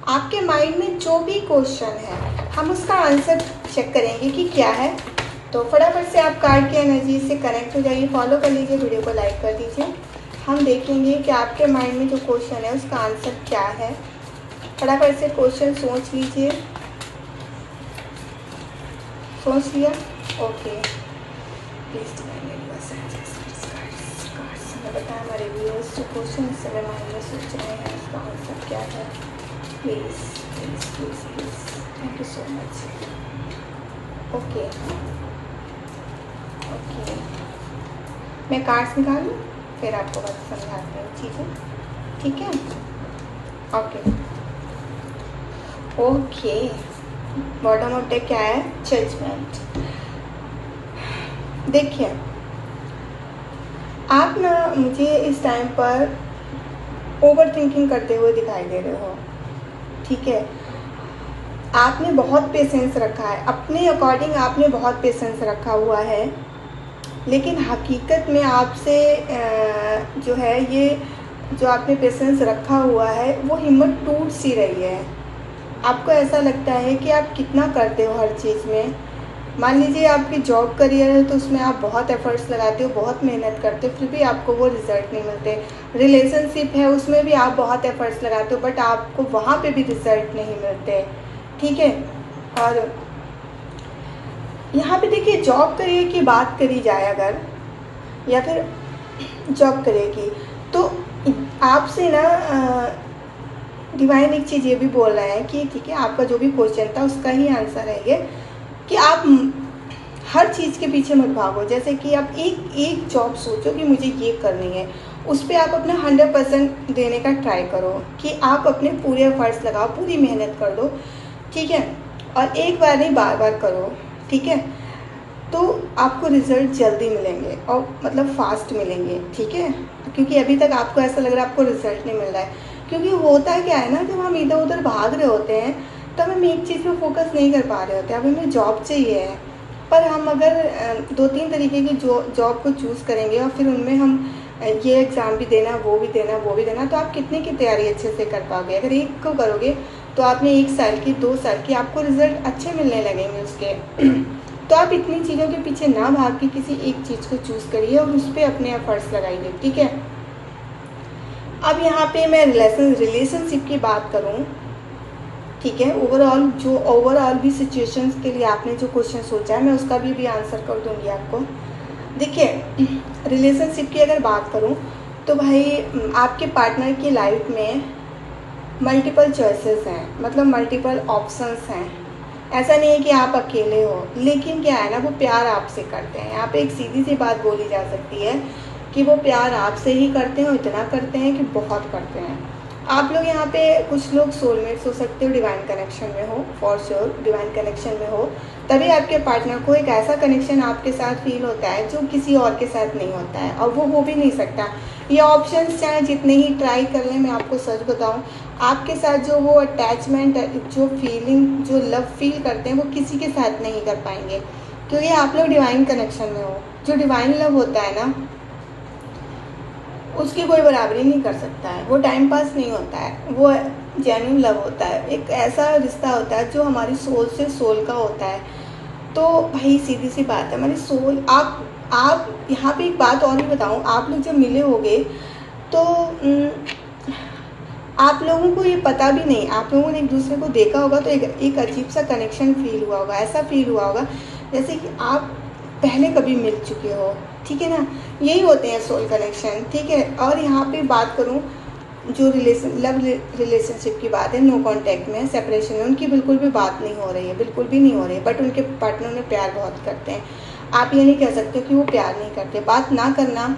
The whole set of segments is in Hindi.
आपके माइंड में जो भी क्वेश्चन है हम उसका आंसर चेक करेंगे कि क्या है। तो फटाफट से आप कार्ड की एनर्जी से कनेक्ट हो जाइए, फॉलो कर लीजिए, वीडियो को लाइक कर दीजिए। हम देखेंगे कि आपके माइंड में जो क्वेश्चन है उसका आंसर क्या है। फटाफट से क्वेश्चन सोच लीजिए। सोच लिया? ओके, प्लीज बताएं हमारे व्यूअर्स जो क्वेश्चन इस समय माइंड में सोच रहे हैं उसका आंसर क्या है। Please please please please, thank you so much. Okay okay, मैं कार्ड्स निकालूँ फिर आपको बात समझाती हूँ चीज़ें, ठीक है? Okay okay, bottom of deck क्या है? जजमेंट। देखिए आप ना मुझे इस टाइम पर ओवर थिंकिंग करते हुए दिखाई दे रहे हो, ठीक है? आपने बहुत पेशेंस रखा है, अपने अकॉर्डिंग आपने बहुत पेशेंस रखा हुआ है, लेकिन हकीकत में आपसे जो है ये जो आपने पेशेंस रखा हुआ है वो हिम्मत टूट सी रही है। आपको ऐसा लगता है कि आप कितना करते हो हर चीज़ में। मान लीजिए आपकी जॉब करियर है तो उसमें आप बहुत एफर्ट्स लगाते हो, बहुत मेहनत करते हो, फिर भी आपको वो रिज़ल्ट नहीं मिलते। रिलेशनशिप है उसमें भी आप बहुत एफर्ट्स लगाते हो बट आपको वहाँ पे भी रिज़ल्ट नहीं मिलते, ठीक है? और यहाँ पे देखिए जॉब करियर की बात करी जाए अगर, या फिर जॉब करियर की, तो आपसे ना डिवाइन एक चीज़ ये भी बोल रहा है कि ठीक है आपका जो भी क्वेश्चन था उसका ही आंसर है ये, कि आप हर चीज़ के पीछे मत भागो। जैसे कि आप एक जॉब सोचो कि मुझे ये करनी है, उस पर आप अपना 100% देने का ट्राई करो, कि आप अपने पूरे एफर्ट्स लगाओ, पूरी मेहनत कर दो, ठीक है? और एक बार नहीं बार बार करो, ठीक है? तो आपको रिज़ल्ट जल्दी मिलेंगे और मतलब फास्ट मिलेंगे, ठीक है? क्योंकि अभी तक आपको ऐसा लग रहा है आपको रिज़ल्ट नहीं मिल रहा है, क्योंकि होता क्या है ना, जब हम इधर उधर भाग रहे होते हैं तब हम एक चीज़ पे फोकस नहीं कर पा रहे होते। अब हमें जॉब चाहिए है, पर हम अगर 2-3 तरीके की जॉब को चूज़ करेंगे और फिर उनमें हम ये एग्ज़ाम भी देना, वो भी देना, वो भी देना, तो आप कितने की तैयारी अच्छे से कर पाओगे? अगर एक को करोगे तो आपने 1 साल की, 2 साल की, आपको रिज़ल्ट अच्छे मिलने लगेंगे उसके। तो आप इतनी चीज़ों के पीछे ना भाग के किसी एक चीज़ को चूज़ करिए और उस पर अपने एफर्ट्स लगाइए, ठीक है? अब यहाँ पे मैं रिलेशनशिप की बात करूँ, ठीक है? ओवरऑल भी सिचुएशंस के लिए आपने जो क्वेश्चन सोचा है मैं उसका भी आंसर कर दूँगी आपको। देखिए रिलेशनशिप की अगर बात करूँ तो भाई आपके पार्टनर की लाइफ में मल्टीपल चॉइसेस हैं, मतलब मल्टीपल ऑप्शंस हैं। ऐसा नहीं है कि आप अकेले हो, लेकिन क्या है ना, वो प्यार आपसे करते हैं। यहाँ पे एक सीधी सी बात बोली जा सकती है कि वो प्यार आपसे ही करते हैं, इतना करते हैं कि बहुत करते हैं। आप लोग यहाँ पे कुछ लोग सोलमेट्स हो सकते हो, डिवाइन कनेक्शन में हो, फॉर श्योर डिवाइन कनेक्शन में हो, तभी आपके पार्टनर को एक ऐसा कनेक्शन आपके साथ फील होता है जो किसी और के साथ नहीं होता है, और वो हो भी नहीं सकता। ये ऑप्शंस चाहे जितने ही ट्राई कर लें, मैं आपको सच बताऊं, आपके साथ जो वो अटैचमेंट, जो फीलिंग, जो लव फील करते हैं वो किसी के साथ नहीं कर पाएंगे, क्योंकि आप लोग डिवाइन कनेक्शन में हो। जो डिवाइन लव होता है ना, उसकी कोई बराबरी नहीं कर सकता है। वो टाइम पास नहीं होता है, वो जेन्युइन लव होता है, एक ऐसा रिश्ता होता है जो हमारी सोल से सोल का होता है। तो भाई सीधी सी बात है, हमारी सोल, आप यहाँ पे एक बात और भी बताऊँ, आप लोग जब मिले होंगे तो आप लोगों को ये पता भी नहीं, आप लोगों ने एक दूसरे को देखा होगा तो एक अजीब सा कनेक्शन फील हुआ होगा। ऐसा फील हुआ होगा जैसे कि आप पहले कभी मिल चुके हो, ठीक है ना? यही होते हैं सोल कनेक्शन, ठीक है? और यहाँ पे बात करूँ जो लव रिलेशनशिप की बात है, नो कांटेक्ट में, सेपरेशन में, उनकी बिल्कुल भी बात नहीं हो रही है, बिल्कुल भी नहीं हो रही है, बट उनके पार्टनर में प्यार बहुत करते हैं। आप ये नहीं कह सकते कि वो प्यार नहीं करते। बात ना करना,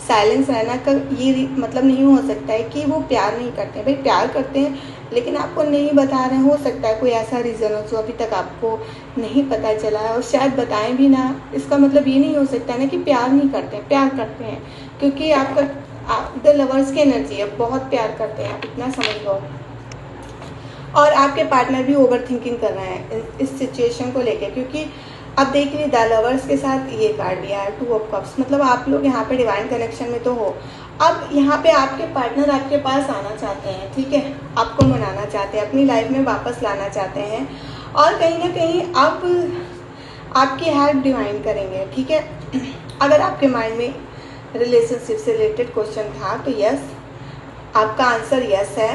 साइलेंस रहना का ये मतलब नहीं हो सकता है कि वो प्यार नहीं करते हैं। भाई प्यार करते हैं, लेकिन आपको नहीं बता रहे हैं। हो सकता है कोई ऐसा रीज़न हो जो अभी तक आपको नहीं पता चला है, और शायद बताएं भी ना। इसका मतलब ये नहीं हो सकता ना कि प्यार नहीं करते हैं, प्यार करते हैं, क्योंकि आपका द लवर्स की एनर्जी है, बहुत प्यार करते हैं, आप इतना समझ लो। और आपके पार्टनर भी ओवर थिंकिंग कर रहे हैं इस सिचुएशन को लेकर, क्योंकि अब देखिए द लवर्स के साथ ये कार्ड दिया है, 2 ऑफ कप्स, मतलब आप लोग यहाँ पे डिवाइन कनेक्शन में तो हो, अब यहाँ पे आपके पार्टनर आपके पास आना चाहते हैं, ठीक है, आपको मनाना चाहते हैं, अपनी लाइफ में वापस लाना चाहते हैं, और कहीं ना कहीं अब आपकी हेल्प डिवाइन करेंगे, ठीक है। अगर आपके माइंड में रिलेशनशिप से रिलेटेड क्वेश्चन था तो यस, आपका आंसर यस है,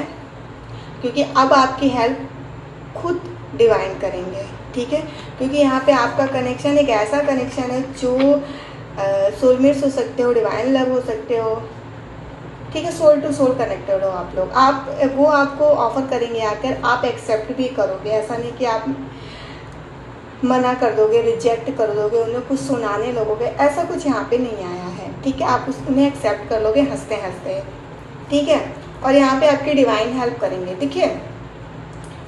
क्योंकि अब आपकी हेल्प खुद डिवाइन करेंगे, ठीक है। क्योंकि यहाँ पे आपका कनेक्शन एक ऐसा कनेक्शन है जो सोलमेट्स हो सकते हो, डिवाइन लव हो सकते हो, ठीक है, सोल टू सोल कनेक्टेड हो आप लोग। आप वो आपको ऑफर करेंगे आकर, आप एक्सेप्ट भी करोगे, ऐसा नहीं कि आप मना कर दोगे, रिजेक्ट कर दोगे, उन्हें कुछ सुनाने लगोगे, ऐसा कुछ यहाँ पे नहीं आया है, ठीक है। आप उन्हें एक्सेप्ट कर लोगे हंसते हंसते, ठीक है। और यहाँ पे आपकी डिवाइन हेल्प करेंगे, देखिए।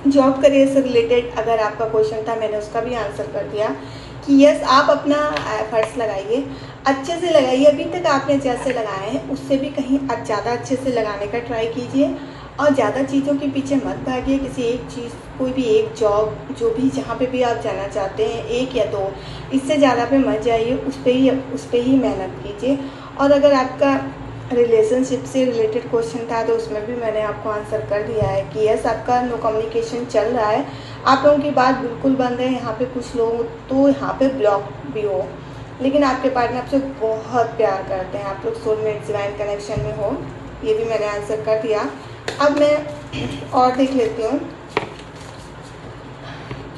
जॉब करियर से रिलेटेड अगर आपका क्वेश्चन था, मैंने उसका भी आंसर कर दिया कि यस, आप अपना एफर्ट्स लगाइए, अच्छे से लगाइए। अभी तक आपने जैसे लगाए हैं उससे भी कहीं ज़्यादा अच्छे से लगाने का ट्राई कीजिए, और ज़्यादा चीज़ों के पीछे मत भागिए। किसी एक चीज़, कोई भी एक जॉब, जो भी जहाँ पे भी आप जाना चाहते हैं, एक या दो, इससे ज़्यादा पे मत जाइए, उस पर ही मेहनत कीजिए। और अगर आपका रिलेशनशिप से रिलेटेड क्वेश्चन था तो उसमें भी मैंने आपको आंसर कर दिया है कि यस, आपका नो कम्युनिकेशन चल रहा है, आप लोगों की बात बिल्कुल बंद है। यहाँ पे कुछ लोग तो यहाँ पे ब्लॉक भी हो, लेकिन आपके पार्टनर आपसे बहुत प्यार करते हैं, आप लोग सोलमेट डिवाइन कनेक्शन में हो, ये भी मैंने आंसर कर दिया। अब मैं और देख लेती हूँ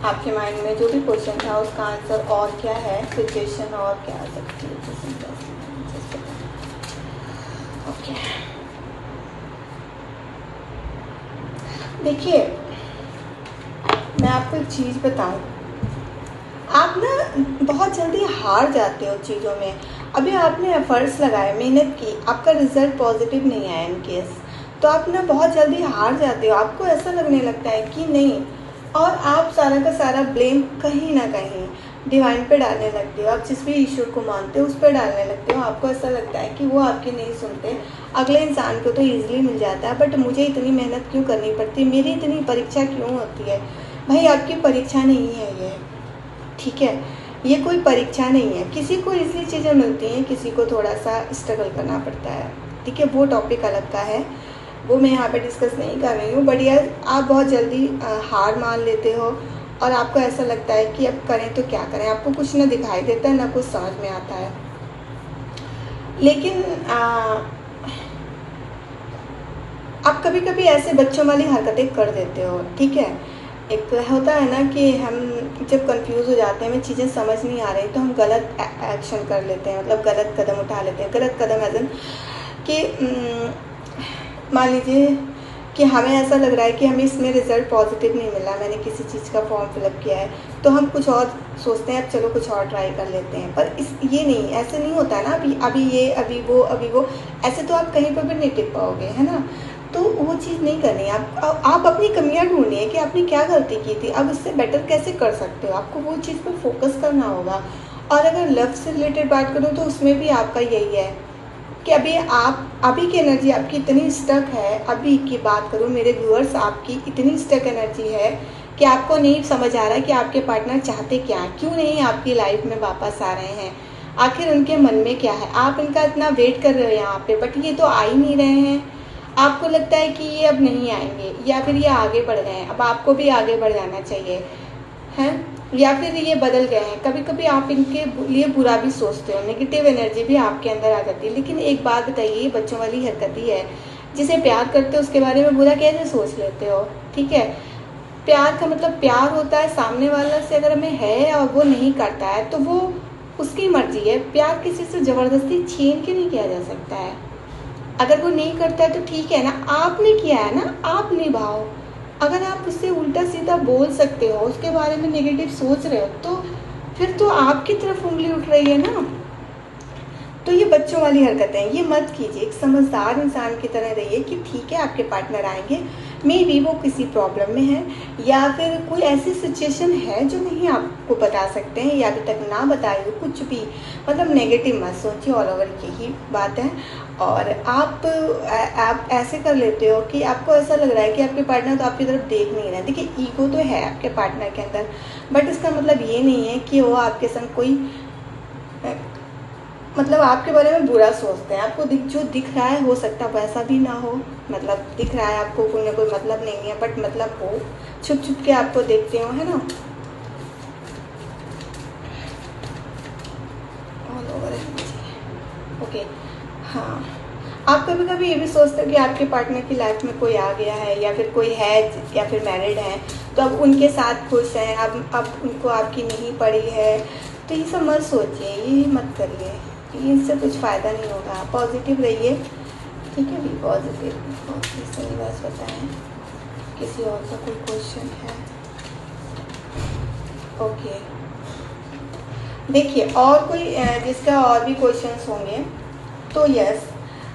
आपके माइंड में जो भी क्वेश्चन था उसका आंसर और क्या है, सिचुएशन और क्या आ सकती है। ओके, देखिए, मैं आपको एक चीज़ बताऊं, आप ना बहुत जल्दी हार जाते हो चीज़ों में। अभी आपने एफर्ट्स लगाए, मेहनत की, आपका रिजल्ट पॉजिटिव नहीं आया इन केस, तो आप ना बहुत जल्दी हार जाते हो, आपको ऐसा लगने लगता है कि नहीं, और आप सारा का सारा ब्लेम कहीं ना कहीं डिवाइन पे डालने लगते हो। आप जिस भी ईश्वर को मानते हो उस पर डालने लगते हो। आपको ऐसा लगता है कि वो आपकी नहीं सुनते, अगले इंसान को तो ईजिली मिल जाता है, बट मुझे इतनी मेहनत क्यों करनी पड़ती है, मेरी इतनी परीक्षा क्यों होती है। भाई, आपकी परीक्षा नहीं है ये, ठीक है, ये कोई परीक्षा नहीं है। किसी को ईजिली चीज़ें मिलती हैं, किसी को थोड़ा सा स्ट्रगल करना पड़ता है, ठीक है, वो टॉपिक अलग का है, वो मैं यहाँ पे डिस्कस नहीं कर रही हूँ। बट यार, आप बहुत जल्दी हार मान लेते हो, और आपको ऐसा लगता है कि अब करें तो क्या करें, आपको कुछ ना दिखाई देता है, ना कुछ समझ में आता है। लेकिन आप कभी कभी ऐसे बच्चों वाली हरकतें कर देते हो, ठीक है। एक होता है ना कि हम जब कंफ्यूज हो जाते हैं, हमें चीज़ें समझ नहीं आ रही, तो हम गलत एक्शन कर लेते हैं, मतलब गलत कदम उठा लेते हैं। गलत कदम एज कि मान लीजिए कि हमें ऐसा लग रहा है कि हमें इसमें रिज़ल्ट पॉजिटिव नहीं मिला, मैंने किसी चीज़ का फॉर्म फिलअप किया है, तो हम कुछ और सोचते हैं, अब चलो कुछ और ट्राई कर लेते हैं। पर ये नहीं, ऐसे नहीं होता है ना, अभी ये, अभी वो, ऐसे तो आप कहीं पर भी नहीं टिक पाओगे, है ना। तो वो चीज़ नहीं करनी है। आप अपनी कमियां ढूंढिए कि आपने क्या गलती की थी, अब इससे बेटर कैसे कर सकते हो, आपको वो चीज़ पर फोकस करना होगा। और अगर लव से रिलेटेड बात करूँ तो उसमें भी आपका यही है कि अभी की एनर्जी आपकी इतनी स्टक है। अभी की बात करूँ मेरे व्यूअर्स, आपकी इतनी स्टक एनर्जी है कि आपको नहीं समझ आ रहा है कि आपके पार्टनर चाहते क्या हैं, क्यों नहीं आपकी लाइफ में वापस आ रहे हैं, आखिर उनके मन में क्या है। आप इनका इतना वेट कर रहे हो यहाँ पे, बट ये तो आ ही नहीं रहे हैं। आपको लगता है कि ये अब नहीं आएंगे, या फिर ये आगे बढ़ गए हैं, अब आपको भी आगे बढ़ जाना चाहिए, हैं, या फिर ये बदल गए हैं। कभी कभी आप इनके लिए बुरा भी सोचते हो, नेगेटिव एनर्जी भी आपके अंदर आ जाती है। लेकिन एक बात बताइए, बच्चों वाली हरकत ही है, जिसे प्यार करते हो उसके बारे में बुरा कैसे सोच लेते हो, ठीक है। प्यार का मतलब प्यार होता है, सामने वाला से अगर हमें है और वो नहीं करता है तो वो उसकी मर्जी है। प्यार किसी से ज़बरदस्ती छीन के नहीं किया जा सकता है। अगर वो नहीं करता है तो ठीक है ना, आपने किया है ना, आप निभाओ। अगर आप उससे उल्टा सीधा बोल सकते हो, उसके बारे में नेगेटिव सोच रहे हो, तो फिर तो आपकी तरफ उंगली उठ रही है ना। तो ये बच्चों वाली हरकतें हैं, ये मत कीजिए। एक समझदार इंसान की तरह रहिए कि ठीक है, आपके पार्टनर आएंगे, मे बी वो किसी प्रॉब्लम में है, या फिर कोई ऐसी सिचुएशन है जो नहीं आपको बता सकते हैं, या अभी तक ना बताए हो, कुछ भी, मतलब नेगेटिव मत सोचिए, ऑल ओवर यही बात है। और आप ऐसे कर लेते हो कि आपको ऐसा लग रहा है कि आपके पार्टनर तो आपकी तरफ देख नहीं रहे। देखिए, ईगो तो है आपके पार्टनर के अंदर, बट इसका मतलब ये नहीं है कि वो आपके संग कोई मतलब आपके बारे में बुरा सोचते हैं। आपको जो दिख रहा है हो सकता है वैसा भी ना हो, मतलब दिख रहा है आपको कोई ना कोई मतलब नहीं है, बट मतलब हो, छुप छुप के आपको देखते हो, है ना। All over okay. हाँ, आप कभी कभी ये भी सोचते हो कि आपके पार्टनर की लाइफ में कोई आ गया है, या फिर कोई है, या फिर मैरिड है, तो अब उनके साथ खुश हैं, अब उनको आपकी नहीं पड़ी है। तो ये सब मत सोचिए, ये मत करिए, इससे कुछ फ़ायदा नहीं होगा। पॉजिटिव रहिए, ठीक है, भी पॉजिटिव। ओके, सही बात बताएं। किसी और का कोई क्वेश्चन है? ओके, देखिए और कोई जिसका और भी क्वेश्चंस होंगे तो यस।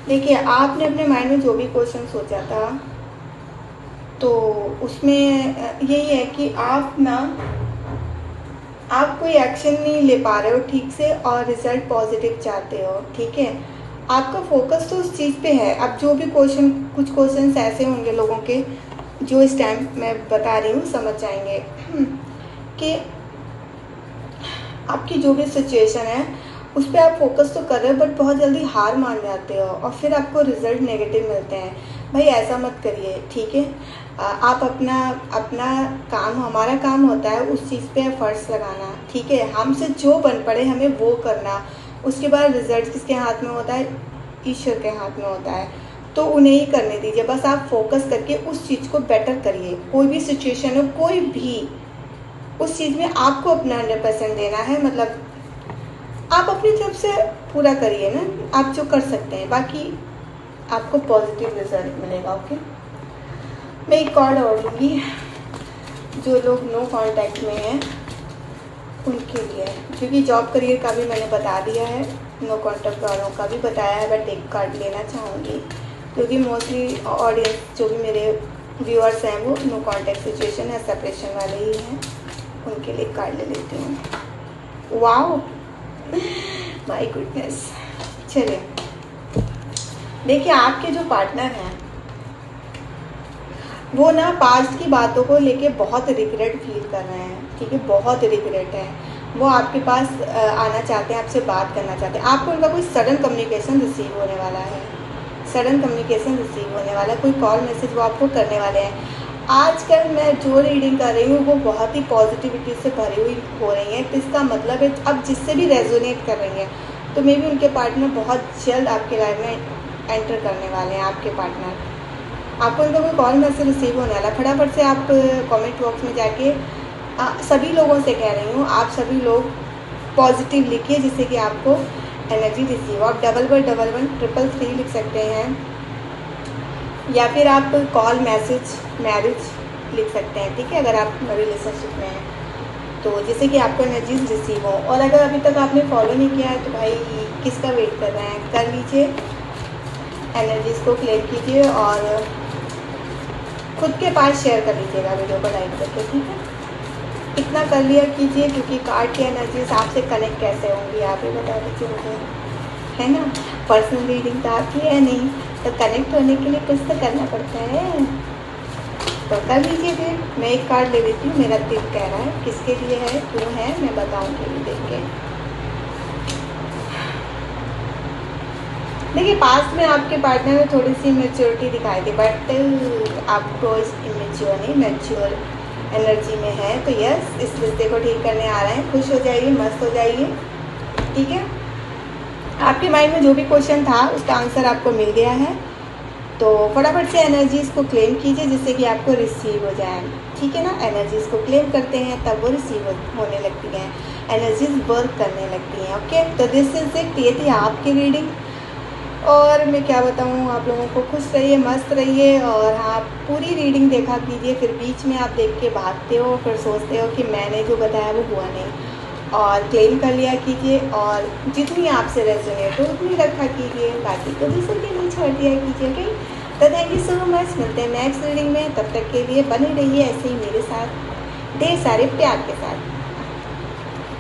देखिए, आपने अपने माइंड में जो भी क्वेश्चन सोचा था, तो उसमें यही है कि आप कोई एक्शन नहीं ले पा रहे हो ठीक से, और रिजल्ट पॉजिटिव चाहते हो, ठीक है। आपका फोकस तो उस चीज़ पे है। अब जो भी कुछ क्वेश्चंस ऐसे होंगे लोगों के जो इस टाइम मैं बता रही हूँ समझ जाएंगे कि आपकी जो भी सिचुएशन है उस पर आप फोकस तो कर रहे हो, बट बहुत जल्दी हार मान जाते हो और फिर आपको रिजल्ट नेगेटिव मिलते हैं। भाई ऐसा मत करिए, ठीक है। आप अपना काम, हमारा काम होता है उस चीज़ पे एफर्ट्स लगाना, ठीक है। हमसे जो बन पड़े हमें वो करना। उसके बाद रिजल्ट किसके हाथ में होता है? ईश्वर के हाथ में होता है। तो उन्हें ही करने दीजिए, बस आप फोकस करके उस चीज़ को बेटर करिए। कोई भी सिचुएशन हो, कोई भी, उस चीज़ में आपको अपना 100% देना है। मतलब आप अपनी तरफ से पूरा करिए ना, आप जो कर सकते हैं, बाकी आपको पॉजिटिव रिजल्ट मिलेगा। ओके, मैं एक कार्ड और लूँगी। जो लोग नो कांटेक्ट में हैं उनके लिए, क्योंकि जॉब करियर का भी मैंने बता दिया है, नो कांटेक्ट वालों का भी बताया है, बट एक कार्ड लेना चाहूँगी क्योंकि मोस्टली ऑडियंस जो भी मेरे व्यूअर्स हैं वो नो कांटेक्ट सिचुएशन या सेपरेशन वाले ही हैं। उनके लिए कार्ड ले लेती हूँ। Wow, my goodness. चलिए, देखिए आपके जो पार्टनर हैं वो ना पास्ट की बातों को लेके बहुत रिग्रेट फील कर रहे हैं, ठीक है, बहुत रिग्रेट है। वो आपके पास आना चाहते हैं, आपसे बात करना चाहते हैं। आपको उनका कोई सडन कम्युनिकेशन रिसीव होने वाला है, सडन कम्युनिकेशन रिसीव होने वाला है, कोई कॉल मैसेज वो आपको करने वाले हैं। आजकल मैं जो रीडिंग कर रही हूँ वो बहुत ही पॉजिटिविटी से भरी हुई हो रही है। तो इसका मतलब है अब जिससे भी रेजोनेट कर रही हैं, तो मे भी उनके पार्टनर बहुत जल्द आपके लाइफ में एंटर करने वाले हैं। आपके पार्टनर, आपको उनका कोई कॉल मैसेज रिसीव होने वाला। फटाफट से आप कमेंट बॉक्स में जाके सभी लोगों से कह रही हूँ, आप सभी लोग पॉजिटिव लिखिए जिससे कि आपको एनर्जी रिसीव। आप 111133 लिख सकते हैं, या फिर आप कॉल मैसेज मैरिज लिख सकते हैं, ठीक है, अगर आप रिलेशनशिप में हैं तो, जिससे कि आपको एनर्जीज रिसीव हो। और अगर अभी तक आपने फॉलो नहीं किया है तो भाई किसका वेट कर रहे हैं, कर लीजिए, एनर्जीज को क्लेम कीजिए और खुद के पास शेयर कर लीजिएगा वीडियो को लाइक करके, ठीक है। इतना कर लिया कीजिए, क्योंकि कार्ड की एनर्जीज आपसे कनेक्ट कैसे होंगी आप ही बता दीजिए मुझे, है ना। पर्सनल रीडिंग तो आपकी है नहीं, तो कनेक्ट होने के लिए कुछ तो करना पड़ता है, तो कर लीजिए। फिर मैं एक कार्ड ले लेती हूँ, मेरा दिल कह रहा है किसके लिए है, क्यों है, मैं बताऊँगी भी देख के। देखिए, पास्ट में आपके पार्टनर में थोड़ी सी मैच्योरिटी दिखाई दी, बट आपको इस इमेच्योर नहीं, मैच्योर एनर्जी में है। तो यस, इस रिश्ते को ठीक करने आ रहे हैं। खुश हो जाइए, मस्त हो जाइए, ठीक है। आपके माइंड में जो भी क्वेश्चन था उसका आंसर आपको मिल गया है, तो फटाफट से एनर्जीज़ को क्लेम कीजिए जिससे कि आपको रिसीव हो जाए, ठीक है ना। एनर्जीज़ को क्लेम करते हैं तब वो रिसीव होने लगती हैं, एनर्जीज वर्क करने लगती हैं। ओके, तो दिस इज इट, ये थी आपकी रीडिंग। और मैं क्या बताऊँ, आप लोगों को खुश रहिए, मस्त रहिए, और हाँ, पूरी रीडिंग देखा कीजिए। फिर बीच में आप देख के भागते हो, फिर सोचते हो कि मैंने जो बताया वो हुआ नहीं, और क्लेम कर लिया कीजिए, और जितनी आपसे रेजोनेट हो उतनी रखा कीजिए, बाकी को दूसरे के लिए छोड़ दिया कीजिए। ओके, तो थैंक यू सो मच, मिलते हैं नेक्स्ट रीडिंग में। तब तक के लिए बने रहिए ऐसे ही मेरे साथ ढेर सारे प्यार के साथ।